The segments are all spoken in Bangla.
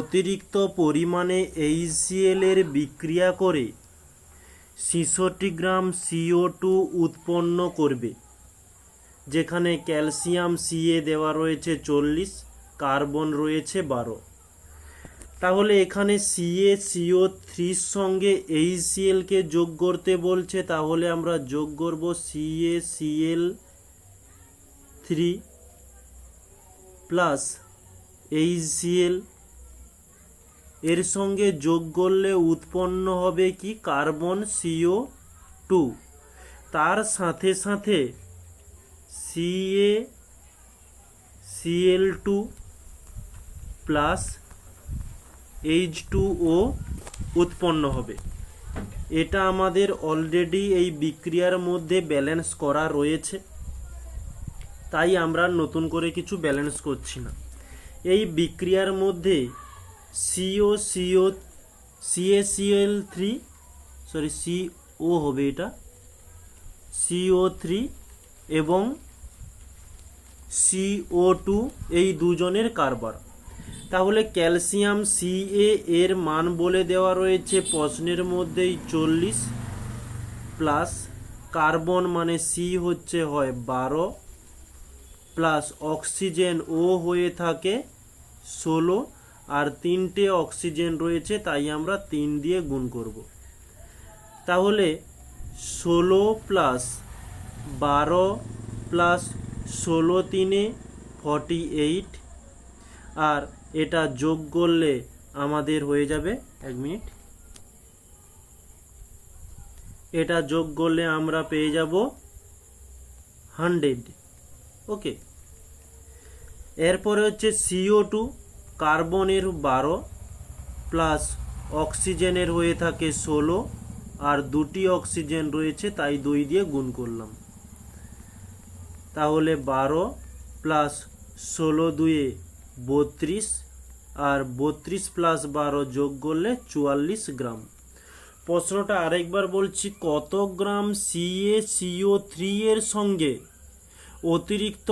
অতিরিক্ত পরিমাণে HCl এর বিক্রিয়া করে 66 গ্রাম CO2 উৎপন্ন করবে, যেখানে ক্যালসিয়াম Ca দেওয়া রয়েছে 40, কার্বন রয়েছে 12। তাহলে এখানে CaCO3 সঙ্গে HCl কে যোগ করতে বলছে, তাহলে আমরা যোগ করব CaCl3 প্লাস HCl। এর সঙ্গে যোগ করলে উৎপন্ন হবে কি কার্বন CO2, তার সাথে সাথে CaCl2 প্লাস H2O উৎপন্ন হবে। এটা আমাদের অলরেডি এই বিক্রিয়ার মধ্যে ব্যালেন্স করা রয়েছে, তাই আমরা নতুন করে কিছু ব্যালেন্স করছি না। এই বিক্রিয়ার মধ্যে CO হবে, এটা CO3 এবং CO2 এই দুজনের কারবার। তাহলে ক্যালসিয়াম Ca এর মান বলে দেওয়া রয়েছে প্রশ্নের মধ্যেই 40, প্লাস কার্বন মানে C হয় 12, প্লাস অক্সিজেন O হয়ে থাকে 16, আর 3টে অক্সিজেন রয়েছে, তাই আমরা 3 দিয়ে গুণ করব। তাহলে 16 প্লাস 12 প্লাস 16 3 48, আর এটা যোগ করলে আমাদের হয়ে যাবে, 1 মিনিট, এটা যোগ করলে আমরা পেয়ে যাব 100। ওকে, এরপরে হচ্ছে CO2, কার্বনের 12 প্লাস অক্সিজেনের হয়ে থাকে 16, আর 2টি অক্সিজেন রয়েছে, তাই 2 দিয়ে গুণ করলাম। তাহলে 12 প্লাস 16 2 32, আর 32 প্লাস 12 যোগ করলে 44 গ্রাম। প্রশ্নটা আরেকবার বলছি, কত গ্রাম CaCO3 এর সঙ্গে অতিরিক্ত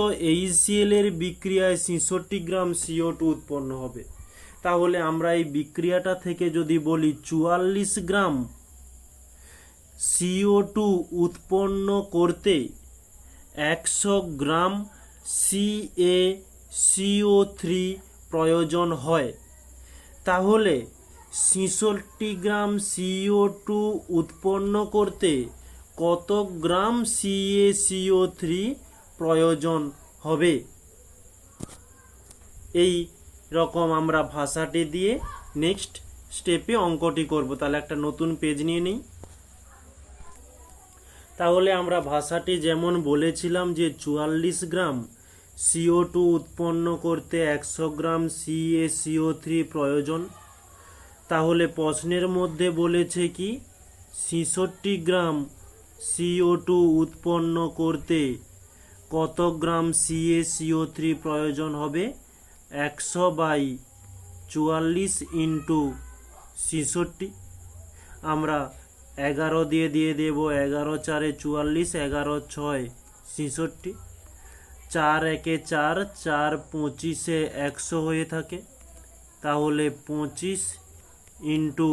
HCl এর বিক্রিয়ায় 66 গ্রাম CO2 উৎপন্ন হবে? তাহলে আমরা এই বিক্রিয়াটা থেকে যদি বলি 44 গ্রাম CO2 উৎপন্ন করতে 100 গ্রাম CaCO3 প্রয়োজন হয়, তাহলে 66 গ্রাম CO2 উৎপন্ন করতে কত গ্রাম CaCO3 প্রয়োজন হবে? এই রকম আমরা ভাষাটি দিয়ে নেক্সট স্টেপে অঙ্কটি করব। তাহলে একটা নতুন পেজ নিয়ে নিই। তাহলে আমরা ভাষাটি যেমন বলেছিলাম যে 44 গ্রাম CO2 উৎপন্ন করতে 100 গ্রাম CaCO3 প্রয়োজন, তাহলে প্রশ্নের মধ্যে বলেছে কি 66 গ্রাম CO2 উৎপন্ন করতে কত গ্রাম CaCO3 প্রয়োজন হবে? 100/44 ইন্টু 66। আমরা 11 দিয়ে দেব, 11 4 44, 11 6 66, 4 1 4, 4 25 100 হয়ে থাকে। তাহলে 25 ইন্টু